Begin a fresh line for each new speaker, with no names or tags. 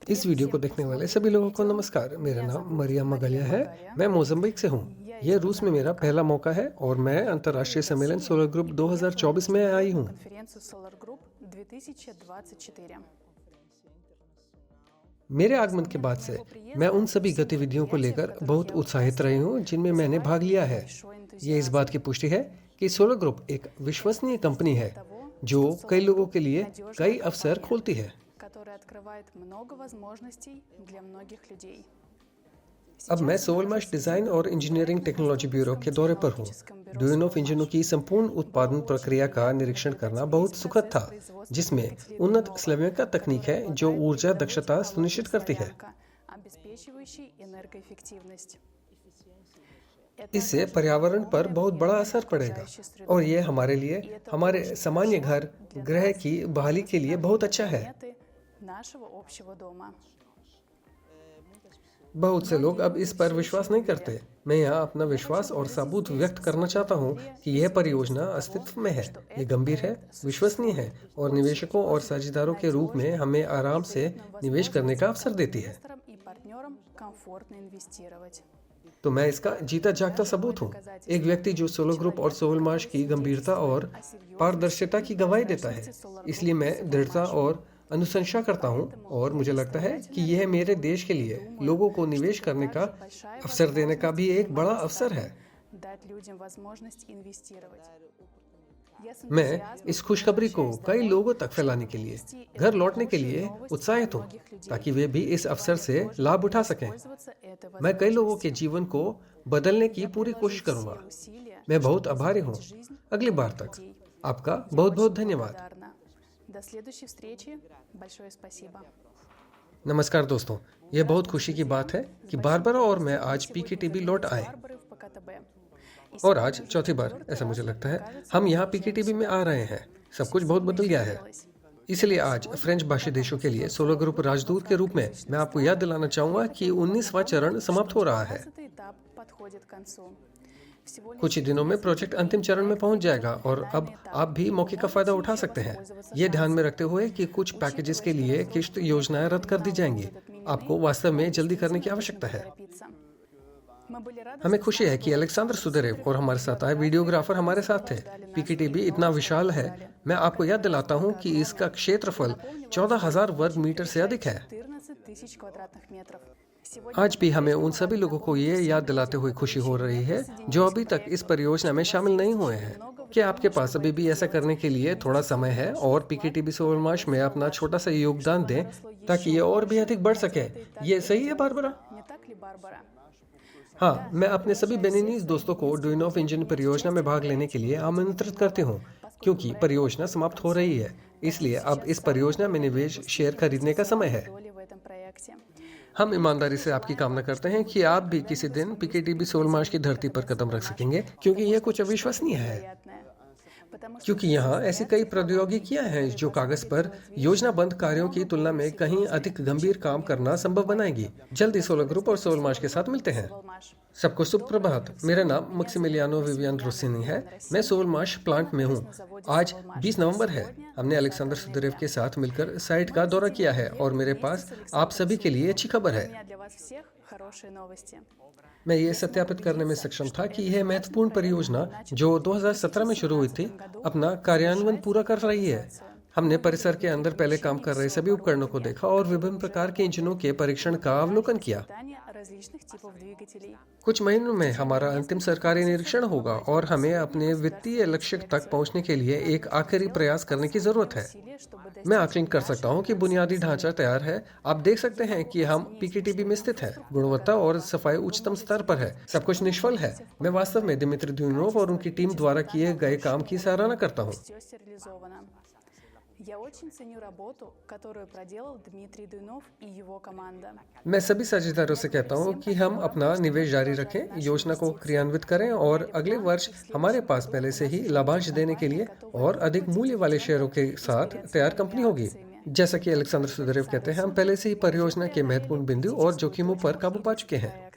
इस वीडियो को देखने वाले सभी लोगों को नमस्कार। मेरा नाम मरियम मगलिया है। मैं मोज़म्बिक से हूँ। यह रूस में मेरा पहला मौका है और मैं अंतर्राष्ट्रीय सम्मेलन सोलर ग्रुप 2024 में आई हूँ। मेरे आगमन के बाद से मैं उन सभी गतिविधियों को लेकर बहुत उत्साहित रही हूँ जिनमें मैंने भाग लिया है। ये इस बात की पुष्टि है कि सोलर ग्रुप एक विश्वसनीय कंपनी है जो कई लोगों के लिए कई अवसर खोलती है। अब मैं सोलमाश डिज़ाइन और इंजीनियरिंग टेक्नोलॉजी ब्यूरो के दौरे पर हूँ। ड्यूनोफ इंजनों की संपूर्ण उत्पादन प्रक्रिया का निरीक्षण करना बहुत सुखद था, जिसमें उन्नत स्लैविका तकनीक है जो ऊर्जा दक्षता सुनिश्चित करती है। इससे पर्यावरण पर बहुत बड़ा असर पड़ेगा और ये हमारे लिए, हमारे सामान्य घर ग्रह की बहाली के लिए बहुत अच्छा है। बहुत से लोग अब इस पर विश्वास नहीं करते। मैं यहाँ अपना विश्वास और सबूत व्यक्त करना चाहता हूँ कि यह परियोजना अस्तित्व में है, ये गंभीर है, विश्वसनीय है और निवेशकों और साझेदारों के रूप में हमें आराम से निवेश करने का अवसर देती है। तो मैं इसका जीता जागता सबूत हूँ, एक व्यक्ति जो सोलर ग्रुप और सोलमाश की गंभीरता और पारदर्शिता की गवाही देता है। इसलिए मैं दृढ़ता और अनुशंसा करता हूँ और मुझे लगता है कि यह मेरे देश के लिए लोगों को निवेश करने का अवसर देने का भी एक बड़ा अवसर है। मैं इस खुशखबरी को कई लोगों तक फैलाने के लिए, घर लौटने के लिए उत्साहित हूँ ताकि वे भी इस अवसर से लाभ उठा सकें। मैं कई लोगों के जीवन को बदलने की पूरी कोशिश करूंगा। मैं बहुत आभारी हूँ। अगली बार तक आपका बहुत बहुत धन्यवाद। नमस्कार दोस्तों, यह बहुत खुशी की बात है कि बारबरा और मैं आज पीकेटीबी लौट आए और आज चौथी बार ऐसा मुझे लगता है हम यहाँ पीकेटीबी में आ रहे हैं। सब कुछ बहुत बदल गया है। इसलिए आज फ्रेंच भाषी देशों के लिए सोलर ग्रुप राजदूत के रूप में मैं आपको याद दिलाना चाहूंगा कि 19वां चरण समाप्त हो रहा है। कुछ ही दिनों में प्रोजेक्ट अंतिम चरण में पहुंच जाएगा और अब आप भी मौके का फायदा उठा सकते हैं। ये ध्यान में रखते हुए कि कुछ पैकेजेस के लिए किश्त योजनाएं रद्द कर दी जाएंगी। आपको वास्तव में जल्दी करने की आवश्यकता है। हमें खुशी है कि अलेक्सांद्र सुदेरेव और हमारे साथ आए वीडियोग्राफर हमारे साथ थे। पीकेटीबी इतना विशाल है, मैं आपको याद दिलाता हूं कि इसका क्षेत्रफल 14,000 वर्ग मीटर से अधिक है। आज भी हमें उन सभी लोगों को ये याद दिलाते हुए खुशी हो रही है जो अभी तक इस परियोजना में शामिल नहीं हुए हैं कि आपके पास अभी भी ऐसा करने के लिए थोड़ा समय है और पीकेटीबी सोलमाश में अपना छोटा सा योगदान दें ताकि ये और भी अधिक बढ़ सके। ये सही है बारबरा? हाँ, मैं अपने सभी बेनिनीज दोस्तों को ड्यूनोफ इंजन परियोजना में भाग लेने के लिए आमंत्रित करती हूँ क्योंकि परियोजना समाप्त हो रही है। इसलिए अब इस परियोजना में निवेश शेयर खरीदने का समय है। हम ईमानदारी से आपकी कामना करते हैं कि आप भी किसी दिन पीकेटीबी सोलमाश की धरती पर कदम रख सकेंगे क्योंकि यह कुछ अविश्वसनीय है। क्योंकि यहाँ ऐसी कई प्रौद्योगिकियां हैं जो कागज पर योजनाबद्ध कार्यों की तुलना में कहीं अधिक गंभीर काम करना संभव बनाएगी। जल्दी सोलर ग्रुप और सोलमाश के साथ मिलते हैं। सबको सुप्रभात। मेरा नाम मक्सिमिलियानो विवियन रोसिनी है। मैं सोलमाश प्लांट में हूँ। आज 20 नवंबर है। हमने अलेक्सांद्र सुदेरेव के साथ मिलकर साइट का दौरा किया है और मेरे पास आप सभी के लिए अच्छी खबर है। मैं ये सत्यापित करने में सक्षम था कि यह महत्वपूर्ण परियोजना जो 2017 में शुरू हुई थी अपना कार्यान्वयन पूरा कर रही है। हमने परिसर के अंदर पहले काम कर रहे सभी उपकरणों को देखा और विभिन्न प्रकार के इंजनों के परीक्षण का अवलोकन किया। कुछ महीनों में हमारा अंतिम सरकारी निरीक्षण होगा और हमें अपने वित्तीय लक्ष्य तक पहुंचने के लिए एक आखिरी प्रयास करने की जरूरत है। मैं आकलन कर सकता हूं कि बुनियादी ढांचा तैयार है। आप देख सकते हैं कि हम पीकेटीबी में स्थित हैं। गुणवत्ता और सफाई उच्चतम स्तर पर है। सब कुछ निष्फल है। मैं वास्तव में दिमित्री ड्यूनोव और उनकी टीम द्वारा किए गए काम की सराहना करता हूँ। मैं सभी साझेदारों से कहता हूं कि हम अपना निवेश जारी रखें, योजना को क्रियान्वित करें और अगले वर्ष हमारे पास पहले से ही लाभांश देने के लिए और अधिक मूल्य वाले शेयरों के साथ तैयार कंपनी होगी। जैसा कि अलेक्सांद्र सुदेरेव कहते हैं, हम पहले से ही परियोजना के महत्वपूर्ण बिंदु और जोखिमों पर काबू पा चुके हैं।